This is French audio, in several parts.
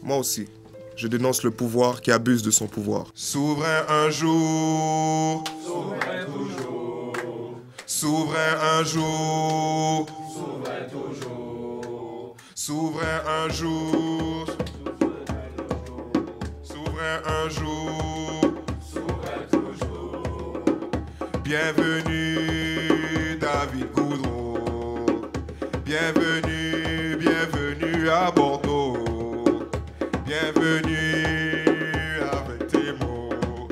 Moi aussi. Je dénonce le pouvoir qui abuse de son pouvoir. Souverain un jour, Souverain toujours, souverain un jour, souverain toujours, souverain un jour, souverain un jour, souverain toujours. Bienvenue David Goudreau, bienvenue, bienvenue à Bordeaux, bienvenue avec tes mots,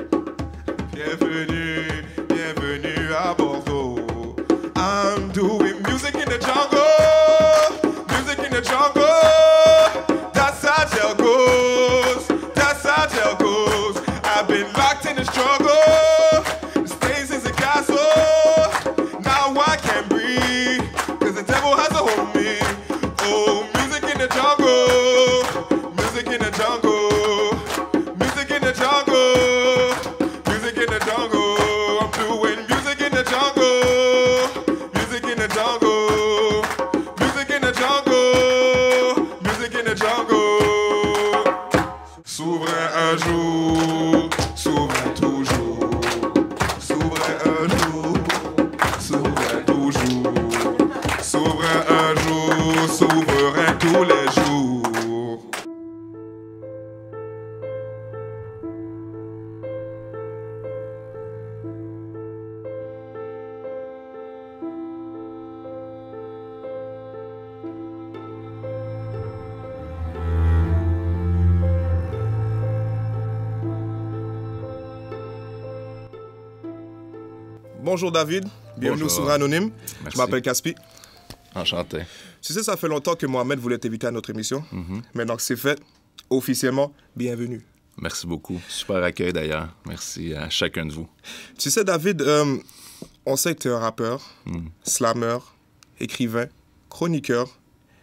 bienvenue, bienvenue à Bordeaux. I'm doing music in the jungle, music in the jungle, that's how jail goes, that's how jail goes. I've been locked in the struggle, the stays is a castle, now I can't breathe, cause the devil has a hold of me. Oh, music in the jungle, music in the jungle, music in the jungle, music in the jungle. I'm doing music in the jungle, music in the jungle, music in the jungle, music in the jungle. Souverain un jour, souverain toujours, souverain un jour, souverain toujours, souverain un jour, souverain tous les jours. Bonjour David, bienvenue au Souverain Anonyme. Merci. Je m'appelle Caspi. Enchanté. Tu sais, ça fait longtemps que Mohamed voulait t'inviter à notre émission. Maintenant que c'est fait, officiellement, bienvenue. Merci beaucoup. Super accueil d'ailleurs. Merci à chacun de vous. Tu sais, David, on sait que tu es un rappeur, slammer, écrivain, chroniqueur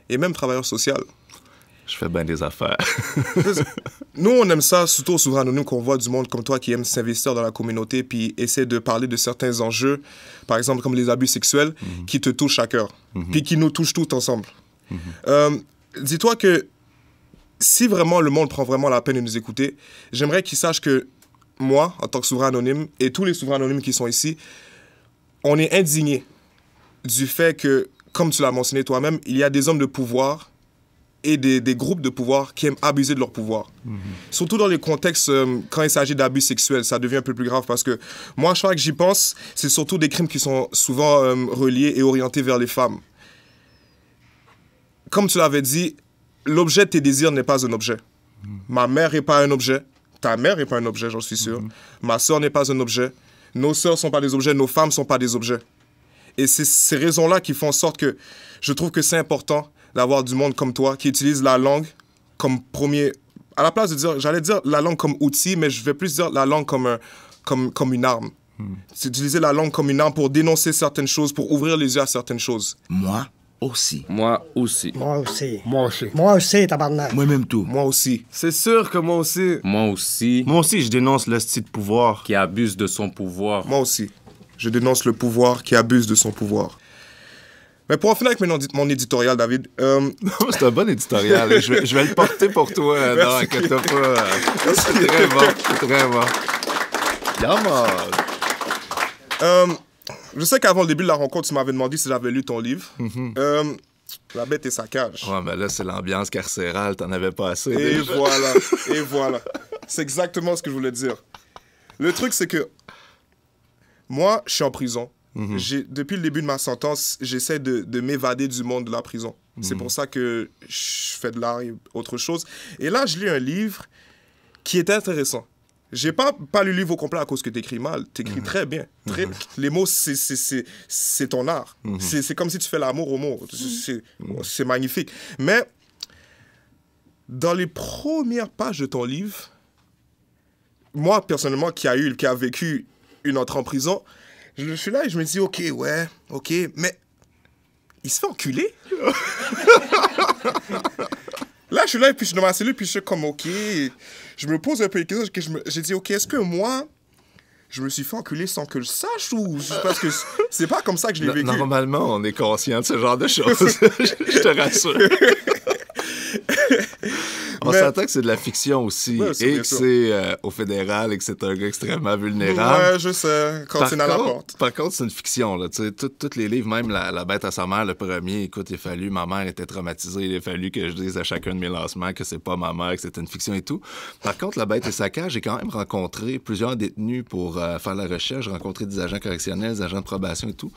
et même travailleur social. Je fais bien des affaires. Nous, on aime ça, surtout au Souverain Anonyme, qu'on voit du monde comme toi qui aime s'investir dans la communauté puis essaie de parler de certains enjeux, par exemple comme les abus sexuels, qui te touchent à cœur, puis qui nous touchent tous ensemble. Dis-toi que si vraiment le monde prend vraiment la peine de nous écouter, j'aimerais qu'ils sachent que moi, en tant que Souverain Anonyme, et tous les Souverains Anonymes qui sont ici, on est indignés du fait que, comme tu l'as mentionné toi-même, il y a des hommes de pouvoir et des groupes de pouvoir qui aiment abuser de leur pouvoir. Surtout dans les contextes, quand il s'agit d'abus sexuels, ça devient un peu plus grave parce que moi, chaque fois que j'y pense, c'est surtout des crimes qui sont souvent reliés et orientés vers les femmes. Comme tu l'avais dit, l'objet de tes désirs n'est pas un objet. Ma mère n'est pas un objet. Ta mère n'est pas un objet, j'en suis sûr. Ma soeur n'est pas un objet. Nos soeurs ne sont pas des objets. Nos femmes ne sont pas des objets. Et c'est ces raisons-là qui font en sorte que je trouve que c'est important d'avoir du monde comme toi qui utilise la langue comme premier... À la place de dire... J'allais dire la langue comme outil, mais je vais plus dire la langue comme une arme. C'est utiliser la langue comme une arme pour dénoncer certaines choses, pour ouvrir les yeux à certaines choses. Moi aussi. Moi aussi. Moi aussi. Moi aussi. Moi aussi, tabarnak. Moi-même tout. Moi aussi. C'est sûr que moi aussi. Moi aussi. Moi aussi, je dénonce le style de pouvoir. Qui abuse de son pouvoir. Moi aussi. Je dénonce le pouvoir qui abuse de son pouvoir. Mais pour en finir avec mon éditorial, David... C'est un bon éditorial. Je vais le porter pour toi. Merci. Non, inquiète-toi pas. C'est très bon. C'est très bon. Je sais qu'avant le début de la rencontre, tu m'avais demandé si j'avais lu ton livre. La bête et sa cage. Ouais, mais là, c'est l'ambiance carcérale. T'en avais pas assez. Et déjà. voilà, et voilà. C'est exactement ce que je voulais dire. Le truc, c'est que moi, je suis en prison. Depuis le début de ma sentence, j'essaie de m'évader du monde de la prison. C'est pour ça que je fais de l'art et autre chose. Et là, je lis un livre qui est intéressant. J'ai pas lu le livre au complet à cause que t'écris mal. T'écris très bien. Les mots, c'est ton art. C'est comme si tu fais l'amour aux mots. C'est magnifique. Mais dans les premières pages de ton livre, moi, personnellement, qui a vécu une entrée en prison, je suis là et je me dis, OK, mais il se fait enculer. Là, je suis là et puis je suis dans ma cellule, puis je suis comme, OK. Je me pose un peu les questions. J'ai dit, OK, est-ce que moi, je me suis fait enculer sans que je sache ou parce que c'est pas comme ça que je l'ai vécu? Normalement, on est conscient de ce genre de choses. Je te rassure. On s'entend que c'est de la fiction aussi, Ouais, c'est et bien que sûr. c'est au fédéral, et que c'est un gars extrêmement vulnérable. Ouais, je sais, quand c'est à la porte. Par contre, c'est une fiction. Là. Tous les livres, même la bête à sa mère, le premier, écoute, il a fallu, ma mère était traumatisée, il a fallu que je dise à chacun de mes lancements que c'est pas ma mère, que c'était une fiction et tout. Par contre, la bête et sa cage, j'ai quand même rencontré plusieurs détenus pour faire la recherche. J'ai rencontré des agents correctionnels, des agents de probation et tout.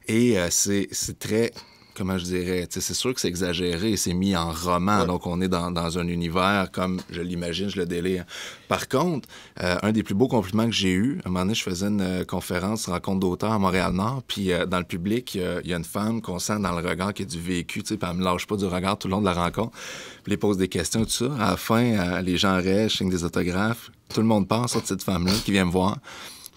Et c'est très... Comment je dirais, c'est sûr que c'est exagéré, c'est mis en roman, donc on est dans un univers comme je l'imagine, je le délire. Par contre, un des plus beaux compliments que j'ai eu, à un moment donné, je faisais une conférence, rencontre d'auteurs à Montréal-Nord, puis dans le public, il y a une femme qu'on sent dans le regard qui a du vécu, puis elle me lâche pas du regard tout le long de la rencontre, puis elle pose des questions, tout ça. À la fin, les gens restent, je signe des autographes, tout le monde pense à cette femme-là qui vient me voir,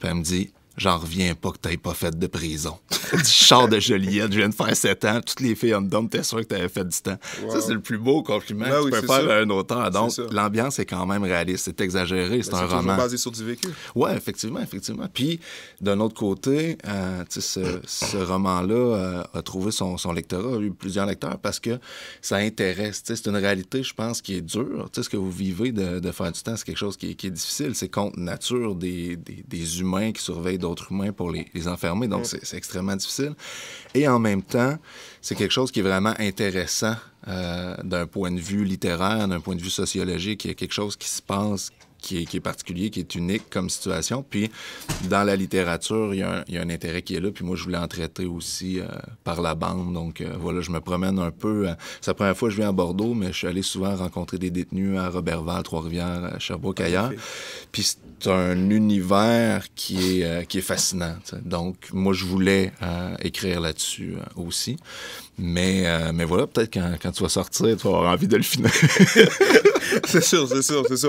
puis elle me dit... J'en reviens pas que t'aies pas fait de prison. Du char de Joliette, je viens de faire 7 ans. Toutes les filles en dedans, t'es sûr que t'avais fait du temps. Wow. Ça, c'est le plus beau compliment Ben que oui, tu peux c'est faire ça. à un auteur. Donc, C'est ça. l'ambiance est quand même réaliste. C'est exagéré, c'est un toujours roman. basé sur du vécu. Oui, effectivement. Puis, d'un autre côté, ce roman-là a trouvé son lectorat, a eu plusieurs lecteurs parce que ça intéresse. C'est une réalité, je pense, qui est dure. Ce que vous vivez de faire du temps, c'est quelque chose qui est difficile. C'est contre nature des humains qui surveillent d'autres humains pour les enfermer. Donc, c'est extrêmement difficile. Et en même temps, c'est quelque chose qui est vraiment intéressant d'un point de vue littéraire, d'un point de vue sociologique. Il y a quelque chose qui se passe qui est particulier, qui est unique comme situation. Puis, dans la littérature, il y a un intérêt qui est là. Puis moi, je voulais en traiter aussi par la bande. Donc, voilà, je me promène un peu. C'est la première fois que je viens à Bordeaux, mais je suis allé souvent rencontrer des détenus à Roberval, Trois-Rivières, à Sherbrooke, ailleurs. Puis c'est un univers qui est fascinant. T'sais. Donc, moi, je voulais écrire là-dessus aussi. Mais voilà, peut-être quand tu vas sortir, tu vas avoir envie de le finir. C'est sûr,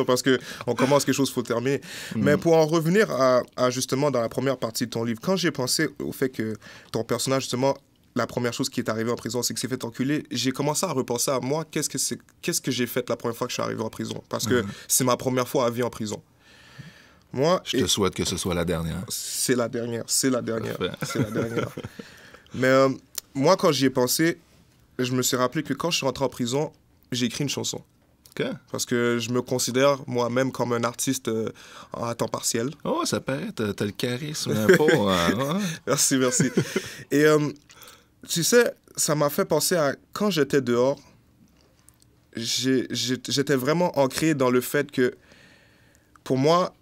parce que on commence quelque chose, il faut terminer. Mais pour en revenir à justement dans la première partie de ton livre, quand j'ai pensé au fait que ton personnage, justement, la première chose qui est arrivée en prison, c'est qu'il s'est fait enculer, j'ai commencé à repenser à moi, qu'est-ce que j'ai fait la première fois que je suis arrivé en prison? Parce que c'est ma première fois à vie en prison. Moi, Je te souhaite que ce soit la dernière. c'est la dernière. Parfait. C'est la dernière. Mais moi, quand j'y ai pensé, je me suis rappelé que quand je suis rentré en prison, j'ai écrit une chanson. OK. Parce que je me considère moi-même comme un artiste à temps partiel. Oh, ça paraît, t'as le charisme pour... ouais. Merci. Et tu sais, ça m'a fait penser à quand j'étais dehors, j'étais vraiment ancré dans le fait que, pour moi,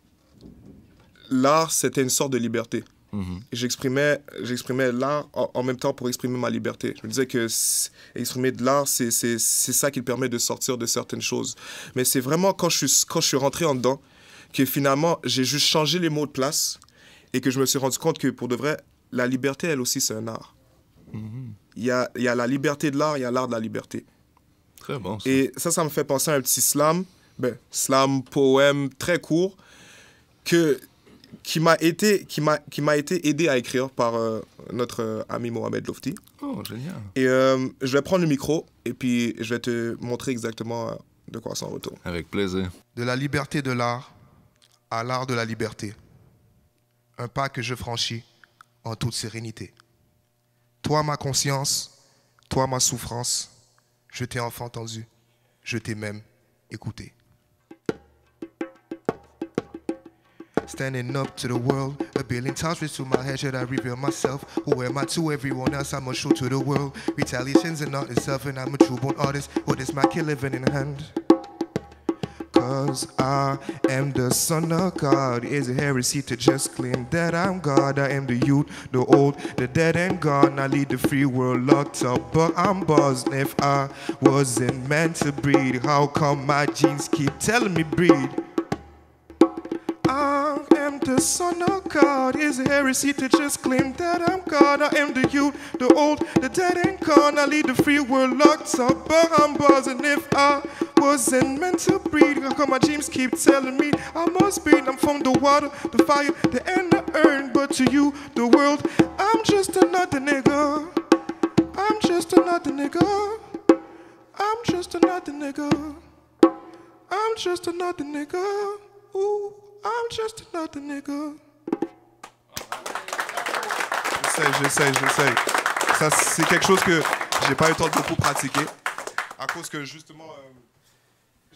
l'art, c'était une sorte de liberté. Et j'exprimais l'art en même temps pour exprimer ma liberté. Je me disais que exprimer de l'art, c'est ça qui permet de sortir de certaines choses. Mais c'est vraiment quand je suis rentré en dedans que finalement, j'ai juste changé les mots de place et que je me suis rendu compte que pour de vrai, la liberté, elle aussi, c'est un art. Il y a la liberté de l'art, il y a l'art de la liberté. Très bon, ça. Et ça me fait penser à un petit slam, poème très court, qui m'a été aidé à écrire par notre ami Mohamed Lofti. Oh, génial. Et je vais prendre le micro et puis je vais te montrer exactement de quoi ça en retourne. Avec plaisir. De la liberté de l'art à l'art de la liberté. Un pas que je franchis en toute sérénité. Toi ma conscience, toi ma souffrance, je t'ai enfin entendu, je t'ai même écouté. Standing up to the world, a billion times to my head, should I reveal myself? Who am I to everyone else? I'm a show to the world. Retaliations are not itself, and I'm a true-born artist. What is my kill living in hand? Cause I am the son of God. Is a heresy to just claim that I'm God. I am the youth, the old, the dead and gone. I lead the free world locked up, but I'm buzzed. If I wasn't meant to breed, how come my genes keep telling me breed? I am the son of God. Is a heresy to just claim that I'm God. I am the youth, the old, the dead and gone. I lead the free world locked up, but I'm buzzing. If I wasn't meant to breed, how come my dreams keep telling me I must breed? I'm from the water, the fire, the air, and the earth. But to you, the world, I'm just another nigga. I'm just another nigga. I'm just another nigga. I'm just another nigga. Ooh. I'm just another nigga. J'essaie. Ça, c'est quelque chose que j'ai pas eu le temps de beaucoup pratiquer. À cause que, justement,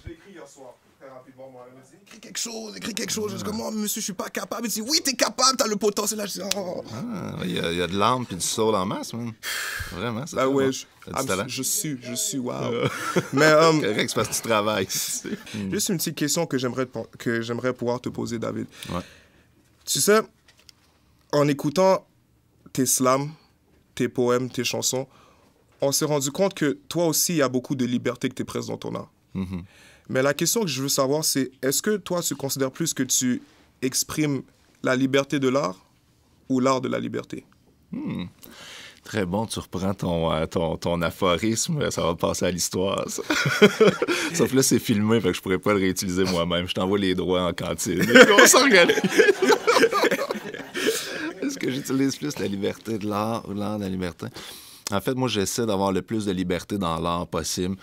Je l'ai écrit hier soir, très rapidement, moi. Elle me dit, écris quelque chose. Je dis, comment, monsieur, je suis pas capable. Il dit, oui, t'es capable, t'as le potentiel. Là, je dis, oh. Ah, il y a de l'âme puis du soul en masse, man. Vraiment, c'est Ah ouais, talent. je suis, wow. Mais, Correct, c'est parce que tu travailles. juste une petite question que j'aimerais pouvoir te poser, David. Ouais. Tu sais, en écoutant tes slams, tes poèmes, tes chansons, on s'est rendu compte que toi aussi, il y a beaucoup de liberté que tu es présente dans ton art. Mm-hmm. Mais la question que je veux savoir, c'est est-ce que toi, tu considères plus que tu exprimes la liberté de l'art ou l'art de la liberté? Très bon, tu reprends ton aphorisme, ça va passer à l'histoire, ça. Sauf que là, c'est filmé, fait que je pourrais pas le réutiliser moi-même. Je t'envoie les droits en cantine. On s'organise. Est-ce que j'utilise plus la liberté de l'art ou l'art de la liberté? En fait, moi, j'essaie d'avoir le plus de liberté dans l'art possible.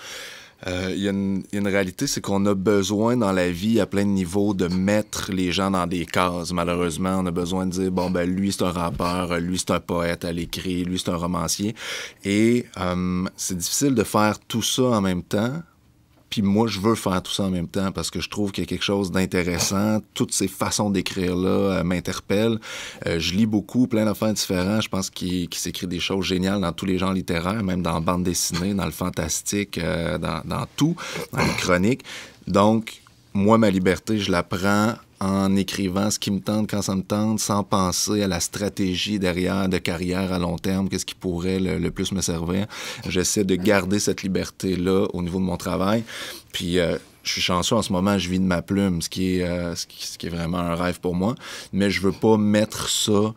Il y a une réalité, c'est qu'on a besoin dans la vie, à plein de niveaux, de mettre les gens dans des cases. Malheureusement, on a besoin de dire, bon, ben lui, c'est un rappeur, lui, c'est un poète à l'écrit, lui, c'est un romancier. Et c'est difficile de faire tout ça en même temps. Puis moi, je veux faire tout ça en même temps parce que je trouve qu'il y a quelque chose d'intéressant. Toutes ces façons d'écrire-là m'interpellent. Je lis beaucoup, plein d'affaires différentes. Je pense qu'il s'écrit des choses géniales dans tous les genres littéraires, même dans la bande dessinée, dans le fantastique, dans tout, dans les chroniques. Donc, moi, ma liberté, je la prends en écrivant ce qui me tente quand ça me tente, sans penser à la stratégie derrière de carrière à long terme, qu'est-ce qui pourrait le plus me servir. J'essaie de garder cette liberté-là au niveau de mon travail. Puis, je suis chanceux en ce moment, je vis de ma plume, ce qui est vraiment un rêve pour moi. Mais je veux pas mettre ça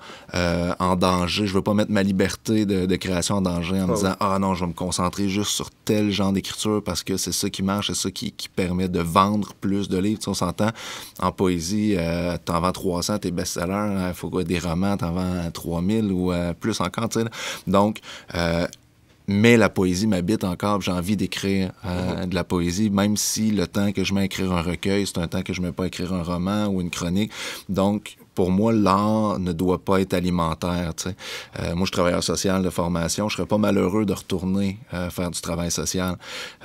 en danger. Je veux pas mettre ma liberté de création en danger en me disant « Ah non, je vais me concentrer juste sur tel genre d'écriture parce que c'est ça qui marche, c'est ça qui permet de vendre plus de livres. » Tu sais, on s'entend, en poésie, t'en vends 300, t'es best-seller, il faut quoi, des romans, t'en vends 3000 ou plus encore, tu sais. Donc, mais la poésie m'habite encore, j'ai envie d'écrire de la poésie, même si le temps que je mets à écrire un recueil, c'est un temps que je mets pas à écrire un roman ou une chronique. Donc, pour moi, l'art ne doit pas être alimentaire, tu sais. Moi, je suis travailleur social de formation. Je serais pas malheureux de retourner faire du travail social.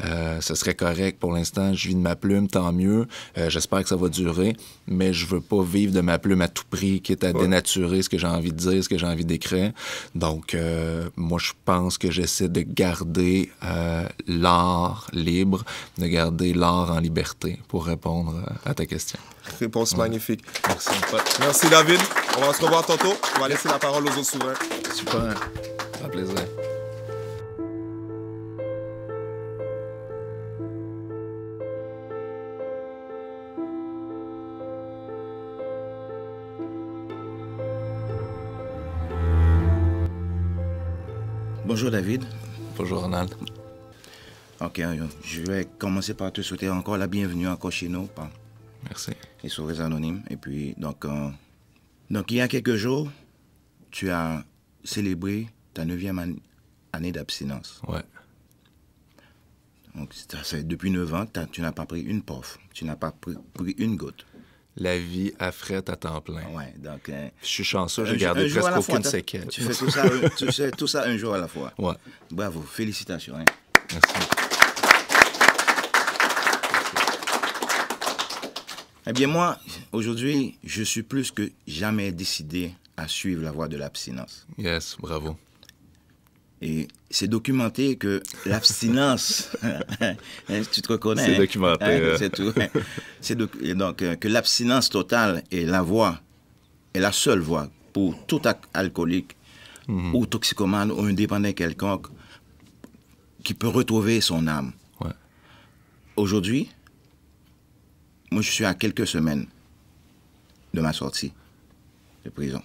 Ce serait correct pour l'instant. Je vis de ma plume, tant mieux. J'espère que ça va durer, mais je veux pas vivre de ma plume à tout prix, quitte à dénaturer ce que j'ai envie de dire, ce que j'ai envie d'écrire. Donc, moi, je pense que j'essaie de garder l'art libre, de garder l'art en liberté, pour répondre à ta question. Réponse magnifique. Merci. Merci, David. On va se revoir tantôt. On va laisser la parole aux autres souverains. Super. Ça fait plaisir. Bonjour David. Bonjour Ronald. Ok, je vais commencer par te souhaiter encore la bienvenue encore chez nous, par Merci. les Sauveurs Anonymes. Et puis, donc il y a quelques jours, tu as célébré ta 9e année d'abstinence. Ouais. Donc, ça fait depuis 9 ans, tu n'as pas pris une puff, tu n'as pas pris une goutte. La vie affrète à temps plein. Ouais, donc... Je suis chanceux, j'ai un gardé jour à presque la fois, aucune séquelle. Tu fais tout ça un jour à la fois. Ouais. Bravo, félicitations. Hein. Merci. Eh bien, moi, aujourd'hui, je suis plus que jamais décidé à suivre la voie de l'abstinence. Yes, bravo. Et c'est documenté que l'abstinence, tu te reconnais. C'est hein? documenté. Hein, c'est tout. Et donc, que l'abstinence totale est la voie, est la seule voie pour tout alcoolique ou toxicomane ou indépendant quelconque qui peut retrouver son âme. Ouais. Aujourd'hui, moi, je suis à quelques semaines de ma sortie de prison.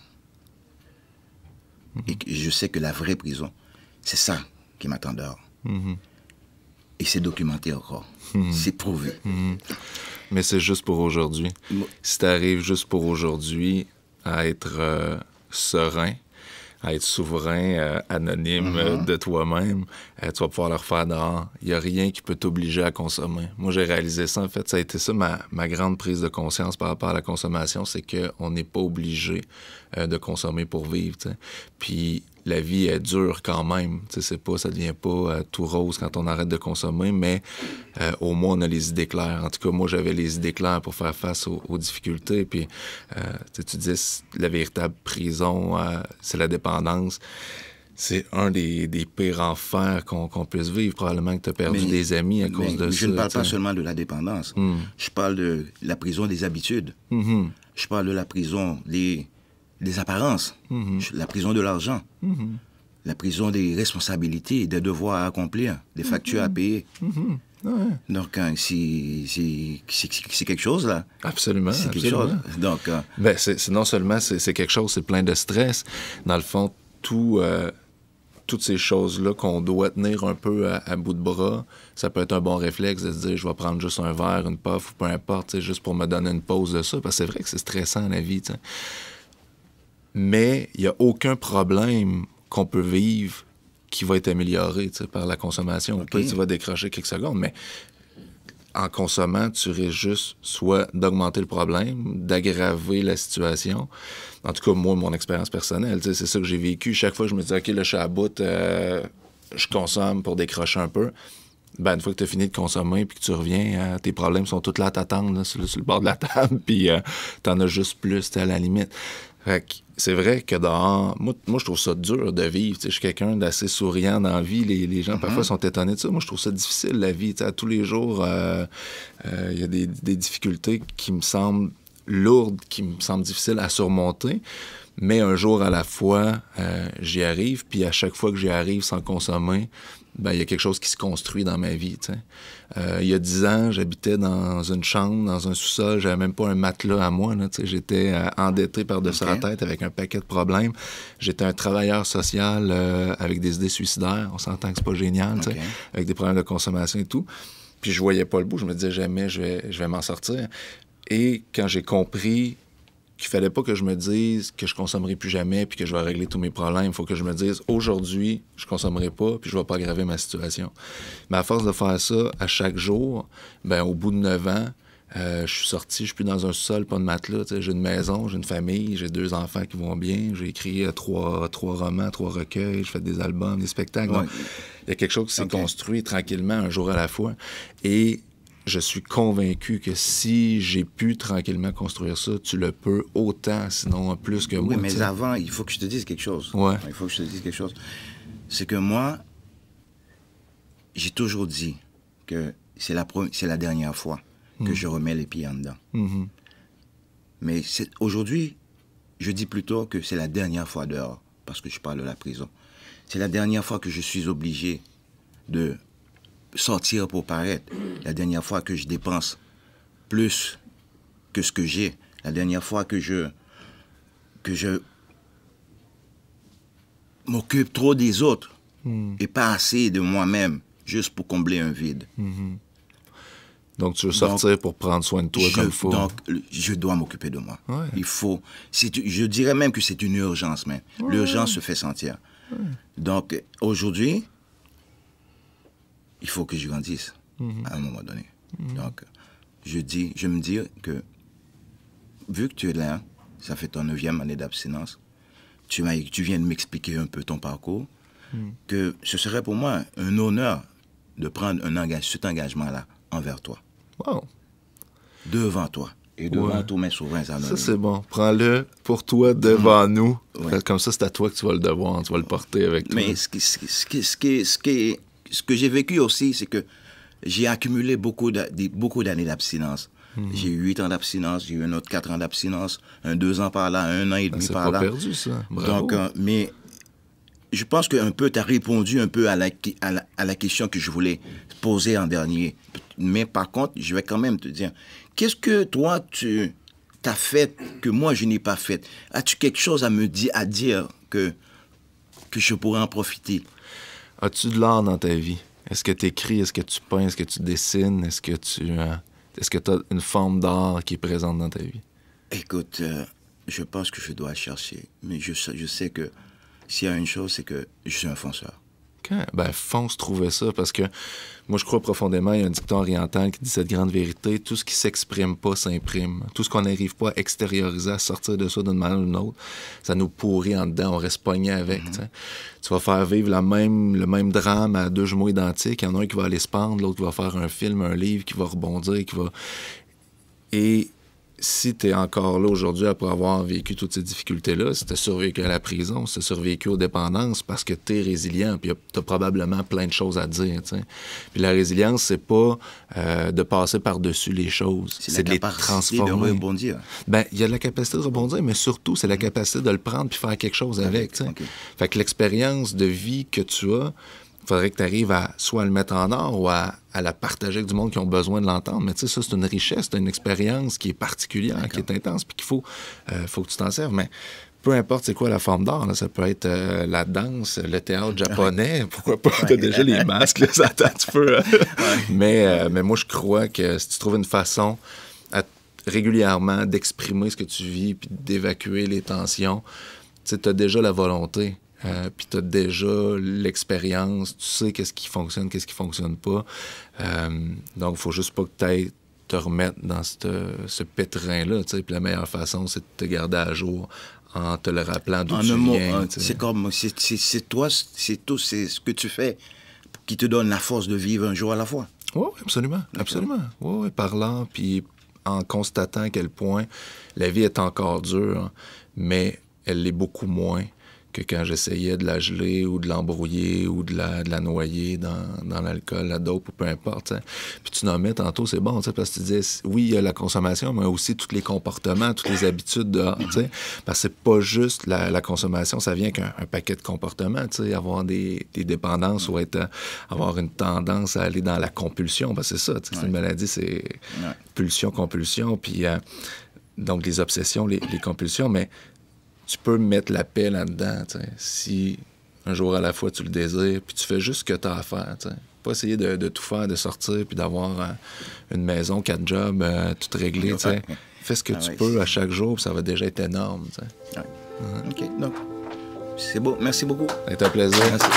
Et je sais que la vraie prison, c'est ça qui m'attend dehors. Et c'est documenté encore. C'est prouvé. Mais c'est juste pour aujourd'hui. Si tu arrives juste pour aujourd'hui à être serein, à être souverain, anonyme de toi-même, tu vas pouvoir le refaire dehors. Il n'y a rien qui peut t'obliger à consommer. Moi, j'ai réalisé ça. En fait, ça a été ça ma grande prise de conscience par rapport à la consommation, c'est qu'on n'est pas obligé de consommer pour vivre. T'sais. Puis la vie est dure quand même. Tu sais, ça devient pas tout rose quand on arrête de consommer, mais au moins on a les idées claires. En tout cas, moi, j'avais les idées claires pour faire face aux difficultés. Puis, tu dis, la véritable prison, c'est la dépendance. C'est un des pires enfers qu'on puisse vivre. Probablement que tu as perdu des amis à cause de ça. Je ne parle pas seulement de la dépendance. Je parle de la prison des habitudes. Je parle de la prison des apparences. La prison de l'argent. La prison des responsabilités, des devoirs à accomplir, des factures à payer. Donc, c'est quelque chose, là. Absolument. C'est quelque chose. Donc, c'est non seulement c'est quelque chose, c'est plein de stress. Dans le fond, toutes ces choses-là qu'on doit tenir un peu à bout de bras, ça peut être un bon réflexe de se dire, je vais prendre juste un verre, une puff, ou peu importe, juste pour me donner une pause de ça, parce que c'est vrai que c'est stressant, la vie, t'sais. Mais il n'y a aucun problème qu'on peut vivre qui va être amélioré par la consommation. Okay. Peut-être que tu vas décrocher quelques secondes, mais en consommant, tu risques juste soit d'augmenter le problème, d'aggraver la situation. En tout cas, moi, mon expérience personnelle, c'est ça que j'ai vécu. Chaque fois, je me dis, OK, là, je suis à bout, je consomme pour décrocher un peu. Ben, une fois que tu as fini de consommer puis que tu reviens, tes problèmes sont tous là à t'attendre, là, sur le bord de la table, puis t'en as juste plus, à la limite. Fait que c'est vrai que dehors, moi, je trouve ça dur de vivre. Je suis quelqu'un d'assez souriant dans la vie. Les gens, parfois, sont étonnés de ça. Moi, je trouve ça difficile, la vie. À tous les jours, il y a des difficultés qui me semblent lourdes, qui me semblent difficiles à surmonter. Mais un jour à la fois, j'y arrive. Puis à chaque fois que j'y arrive sans consommer, ben, il y a quelque chose qui se construit dans ma vie, t'sais. Il y a 10 ans, j'habitais dans une chambre, dans un sous-sol, j'avais même pas un matelas à moi, là, t'sais. J'étais endetté par-dessus la tête avec un paquet de problèmes. J'étais un travailleur social avec des idées suicidaires, on s'entend que c'est pas génial, t'sais, avec des problèmes de consommation et tout. Puis je voyais pas le bout, je me disais jamais je vais m'en sortir. Et quand j'ai compris qu'il fallait pas que je me dise que je consommerai plus jamais puis que je vais régler tous mes problèmes. Il faut que je me dise, aujourd'hui, je consommerai pas puis je vais pas aggraver ma situation. Mais à force de faire ça à chaque jour, ben au bout de 9 ans, je suis sorti, je suis plus dans un sous-sol, pas de matelas. J'ai une maison, j'ai une famille, j'ai 2 enfants qui vont bien. J'ai écrit 3 romans, 3 recueils, je fais des albums, des spectacles. Ouais. Il y a quelque chose qui s'est construit tranquillement, un jour à la fois. Et je suis convaincu que si j'ai pu tranquillement construire ça, tu le peux autant, sinon plus que moi. Oui, mais avant, il faut que je te dise quelque chose. Ouais. Il faut que je te dise quelque chose. C'est que moi, j'ai toujours dit que c'est la dernière fois que je remets les pieds en dedans. Mais aujourd'hui, je dis plutôt que c'est la dernière fois dehors, parce que je parle de la prison. C'est la dernière fois que je suis obligé de sortir pour paraître. La dernière fois que je dépense plus que ce que j'ai. La dernière fois que je m'occupe trop des autres et pas assez de moi-même, juste pour combler un vide. Donc, tu veux sortir pour prendre soin de toi comme il faut. Donc, je dois m'occuper de moi. Ouais. Il faut... Je dirais même que c'est une urgence, même. Ouais. L'urgence se fait sentir. Ouais. Donc, aujourd'hui, il faut que je grandisse à un moment donné. Donc, je me dis que, vu que tu es là, ça fait ton 9e année d'abstinence, tu viens de m'expliquer un peu ton parcours, que ce serait pour moi un honneur de prendre cet engagement-là envers toi. Wow. Devant toi. Et devant tous mes souverains anonymes. Ça, c'est bon. Prends-le pour toi devant nous. Ouais. Comme ça, c'est à toi que tu vas le devoir. Tu vas le porter avec toi. Mais ce que j'ai vécu aussi, c'est que j'ai accumulé beaucoup d'années d'abstinence. J'ai eu 8 ans d'abstinence, j'ai eu un autre 4 ans d'abstinence, 2 ans par là, 1 an et demi par là. C'est pas perdu, ça. Bravo. Donc, mais je pense qu'un peu, tu as répondu un peu à la question que je voulais poser en dernier. Mais par contre, je vais quand même te dire, qu'est-ce que toi, tu as fait que moi, je n'ai pas fait? As-tu quelque chose à dire que je pourrais en profiter? As-tu de l'art dans ta vie? Est-ce que tu écris? Est-ce que tu peins? Est-ce que tu dessines? Est-ce que tu as une forme d'art qui est présente dans ta vie? Écoute, je pense que je dois chercher. Mais je sais que s'il y a une chose, c'est que je suis un fonceur. Quand? Ben, fonce trouver ça, parce que moi, je crois profondément, il y a un dicton oriental qui dit cette grande vérité, tout ce qui s'exprime pas s'imprime. Tout ce qu'on n'arrive pas à extérioriser, à sortir de ça d'une manière ou d'une autre, ça nous pourrit en dedans, on reste pogné avec. Tu sais. Tu vas faire vivre le même drame à deux jumeaux identiques, il y en a un qui va aller se pendre, l'autre qui va faire un film, un livre, qui va rebondir, qui va... Et si tu es encore là aujourd'hui après avoir vécu toutes ces difficultés-là, si tu as survécu à la prison, si tu as survécu aux dépendances, parce que tu es résilient, puis tu as probablement plein de choses à dire. T'sais. Puis la résilience, c'est pas de passer par-dessus les choses, c'est de les transformer. De rebondir. Ben, il y a la capacité de rebondir, mais surtout, c'est la capacité de le prendre puis faire quelque chose avec. Okay. Fait que l'expérience de vie que tu as, il faudrait que tu arrives à soit le mettre en or ou à la partager avec du monde qui ont besoin de l'entendre. Mais tu sais, ça, c'est une richesse, c'est une expérience qui est particulière, qui est intense, puis qu'il faut que tu t'en serves. Mais peu importe c'est quoi la forme d'art, là, ça peut être la danse, le théâtre japonais, pourquoi pas, t'as déjà les masques, là, ça attend un petit peu. Mais moi, je crois que si tu trouves une façon régulièrement d'exprimer ce que tu vis puis d'évacuer les tensions, tu sais, as déjà la volonté. Puis tu as déjà l'expérience, tu sais qu'est-ce qui fonctionne, qu'est-ce qui fonctionne pas. Donc, il faut juste pas que tu ailles te remettre dans ce pétrin-là. Puis la meilleure façon, c'est de te garder à jour en te le rappelant d'où tu viens. C'est comme, c'est toi, c'est tout, c'est ce que tu fais qui te donne la force de vivre un jour à la fois. Oui, absolument, absolument. Oui, parlant, puis en constatant à quel point la vie est encore dure, mais elle l'est beaucoup moins que quand j'essayais de la geler ou de l'embrouiller ou de la noyer dans l'alcool, la dope ou peu importe. T'sais. Puis tu nommais tantôt, c'est bon, parce que tu disais, oui, il y a la consommation, mais aussi tous les comportements, toutes les habitudes dehors. Parce que c'est pas juste la consommation, ça vient qu'un paquet de comportements, avoir des dépendances ou avoir une tendance à aller dans la compulsion. Parce que c'est ça, c'est une maladie, c'est pulsion, compulsion, puis donc les obsessions, les compulsions, mais tu peux mettre la paix là-dedans, t'sais. Si un jour à la fois tu le désires, puis tu fais juste ce que tu as à faire. T'sais. Pas essayer de tout faire, de sortir, puis d'avoir une maison, 4 jobs, tout réglé. T'sais. Fais ce que tu peux à chaque jour, puis ça va déjà être énorme. T'sais. OK, donc, c'est beau. Merci beaucoup. Ça a été un plaisir. Merci.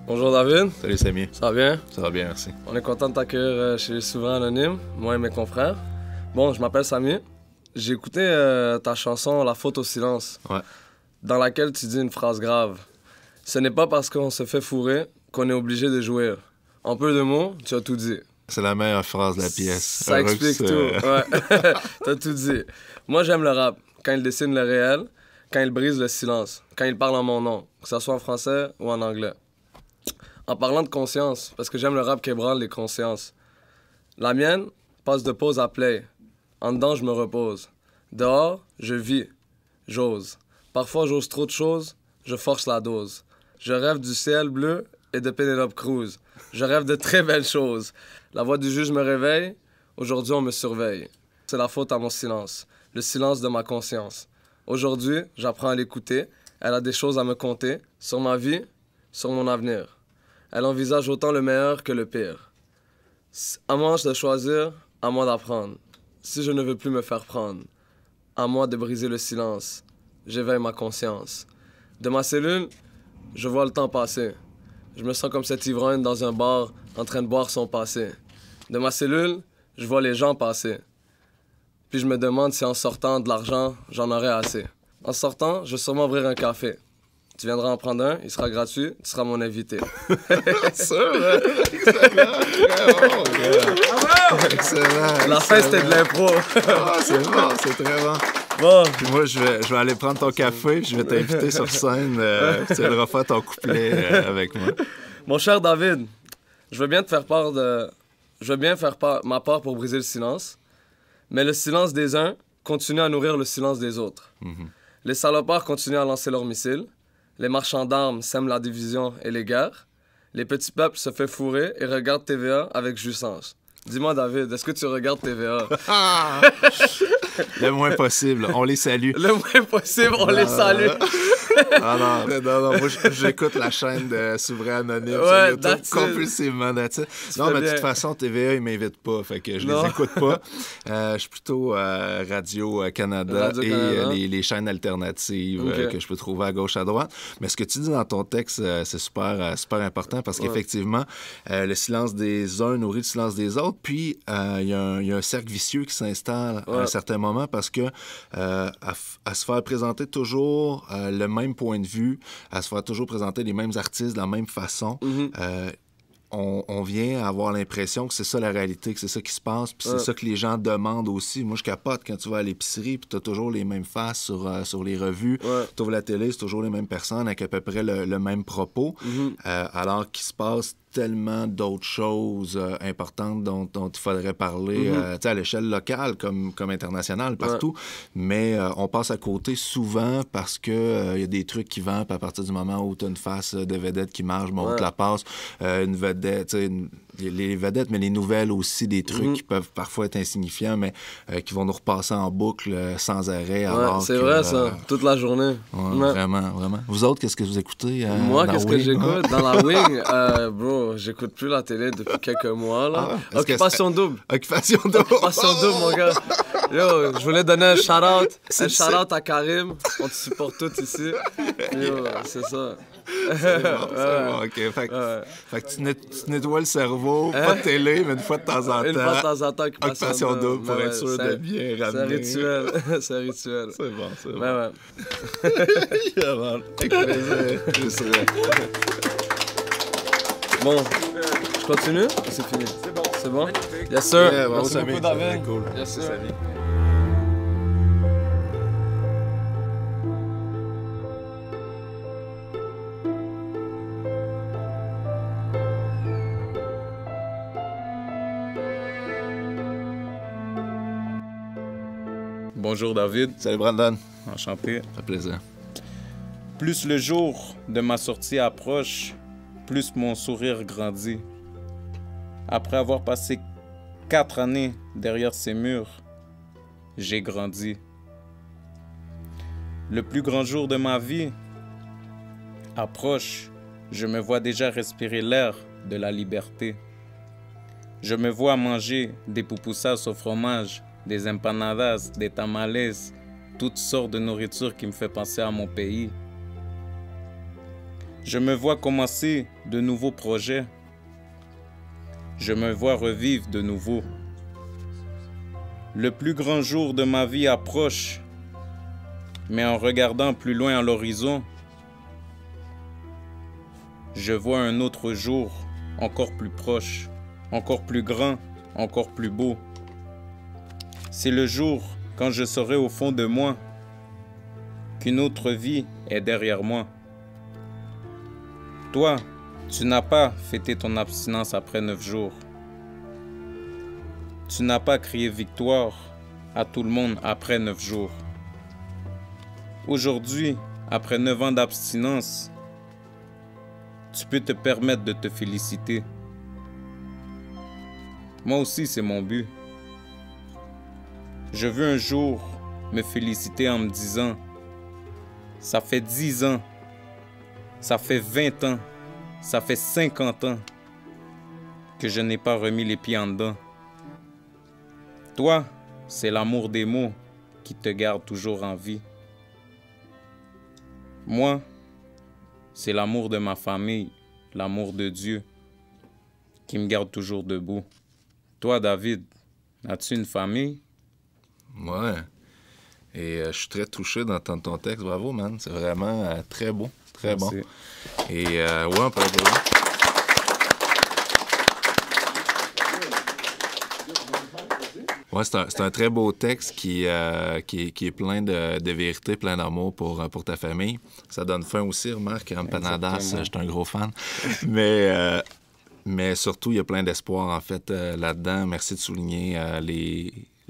Bonjour David. Salut Samy. Ça va bien? Ça va bien, merci. On est content de t'accueillir chez les Souverains Anonymes, moi et mes confrères. Bon, je m'appelle Samy. J'ai écouté ta chanson La faute au silence, dans laquelle tu dis une phrase grave. Ce n'est pas parce qu'on se fait fourrer qu'on est obligé de jouir. En peu de mots, tu as tout dit. C'est la meilleure phrase de la pièce. Ça explique tout. Ouais. T'as tout dit. Moi, j'aime le rap. Quand il dessine le réel, quand il brise le silence, quand il parle en mon nom, que ce soit en français ou en anglais. En parlant de conscience, parce que j'aime le rap qui ébranle les consciences. La mienne passe de pause à play. En dedans, je me repose. Dehors, je vis. J'ose. Parfois, j'ose trop de choses. Je force la dose. Je rêve du ciel bleu et de Penelope Cruz. Je rêve de très belles choses. La voix du juge me réveille. Aujourd'hui, on me surveille. C'est la faute à mon silence. Le silence de ma conscience. Aujourd'hui, j'apprends à l'écouter. Elle a des choses à me conter. Sur ma vie, sur mon avenir. Elle envisage autant le meilleur que le pire. À moi de choisir, à moi d'apprendre. Si je ne veux plus me faire prendre, à moi de briser le silence. J'éveille ma conscience. De ma cellule, je vois le temps passer. Je me sens comme cet ivrogne dans un bar en train de boire son passé. De ma cellule, je vois les gens passer. Puis je me demande si en sortant de l'argent, j'en aurai assez. En sortant, je vais sûrement ouvrir un café. Tu viendras en prendre un, il sera gratuit, tu seras mon invité. Sûr, excellent. Excellent. La fin, c'était de l'impro. C'est bon, c'est très bon. Bon. Puis moi, je vais aller prendre ton café, puis je vais t'inviter sur scène. Tu vas refaire ton couplet avec moi. Mon cher David, je veux bien faire ma part pour briser le silence, mais le silence des uns continue à nourrir le silence des autres. Les salopards continuent à lancer leurs missiles. Les marchands d'armes sèment la division et les guerres. Les petits peuples se font fourrer et regardent TVA avec jouissance. Dis-moi, David, est-ce que tu regardes TVA? Le moins possible. On les salue. Le moins possible, on les salue. Non, moi, j'écoute la chaîne de Souverain Anonyme Ouais, sur YouTube that's it. compulsivement. Non, fais mais de bien. toute façon, TVA, ils m'invitent pas, fait que je Non. les écoute pas. Je suis plutôt Radio-Canada Radio-Canada. et les chaînes alternatives Ok. que je peux trouver à gauche, à droite. Mais ce que tu dis dans ton texte, c'est super, super important parce qu'effectivement, le silence des uns nourrit le silence des autres. Puis, il y a un cercle vicieux qui s'installe à un certain moment parce que à se faire présenter toujours le même point de vue, à se faire toujours présenter les mêmes artistes de la même façon, on vient avoir l'impression que c'est ça la réalité, que c'est ça qui se passe, puis c'est ça que les gens demandent aussi. Moi, je capote quand tu vas à l'épicerie, puis tu as toujours les mêmes faces sur les revues. Tu ouvres la télé, c'est toujours les mêmes personnes avec à peu près le même propos, alors qu'il se passe tellement d'autres choses importantes dont il faudrait parler tu sais, à l'échelle locale comme internationale, partout. Mais on passe à côté souvent parce que y a des trucs qui vendent, puis à partir du moment où tu as une face de vedette qui marche, bon, on te la passe. Une vedette, tu sais, les vedettes, mais les nouvelles aussi, des trucs qui peuvent parfois être insignifiants, mais qui vont nous repasser en boucle sans arrêt. Alors c'est que, vrai, ça. Toute la journée. Vraiment, vraiment. Vous autres, qu'est-ce que vous écoutez? Moi, dans qu'est-ce que Wing? j'écoute? Dans la Wing, bro, j'écoute plus la télé depuis quelques mois, là. Est-ce que Occupation double. Occupation double. Occupation double, mon gars. Yo, je voulais donner un shout-out. C'est Un shout-out à Karim. On te supporte tous ici. Yo, c'est ça. C'est bon, OK. Fait que tu nettoies le cerveau, pas de télé, mais une fois de temps en temps. Une fois de temps en temps, Occupation double pour être sûr de bien C'est un ramener. rituel. C'est un rituel. C'est bon, c'est bon. Ouais. Avec plaisir. Je serai. Bon, je continue ou c'est fini? C'est bon. C'est bon? Yes, sir. Yeah, bon, Merci Samy, beaucoup, c'est David. cool. Yes, sir. Salut. Bonjour David, Salut, Brandon. enchanté. Ça fait plaisir. Plus le jour de ma sortie approche, plus mon sourire grandit. Après avoir passé 4 années derrière ces murs, j'ai grandi. Le plus grand jour de ma vie approche, je me vois déjà respirer l'air de la liberté. Je me vois manger des pupusas au fromage, des empanadas, des tamales, toutes sortes de nourriture qui me fait penser à mon pays. Je me vois commencer de nouveaux projets. Je me vois revivre de nouveau. Le plus grand jour de ma vie approche, mais en regardant plus loin à l'horizon, je vois un autre jour encore plus proche, encore plus grand, encore plus beau. C'est le jour quand je saurai au fond de moi qu'une autre vie est derrière moi. Toi, tu n'as pas fêté ton abstinence après 9 jours. Tu n'as pas crié victoire à tout le monde après 9 jours. Aujourd'hui, après 9 ans d'abstinence, tu peux te permettre de te féliciter. Moi aussi, c'est mon but. Je veux un jour me féliciter en me disant « Ça fait 10 ans, ça fait 20 ans, ça fait 50 ans que je n'ai pas remis les pieds en dedans. » Toi, c'est l'amour des mots qui te garde toujours en vie. Moi, c'est l'amour de ma famille, l'amour de Dieu qui me garde toujours debout. Toi, David, as-tu une famille? Ouais. Et je suis très touché d'entendre ton texte. Bravo, man. C'est vraiment très beau. Très bon. Merci. Et ouais, on peut applaudir. Ouais, c'est un très beau texte qui est plein de vérité, plein d'amour pour ta famille. Ça donne faim aussi, remarque. Empanadas, je suis un gros fan. Mais surtout, il y a plein d'espoir, en fait, là-dedans. Merci de souligner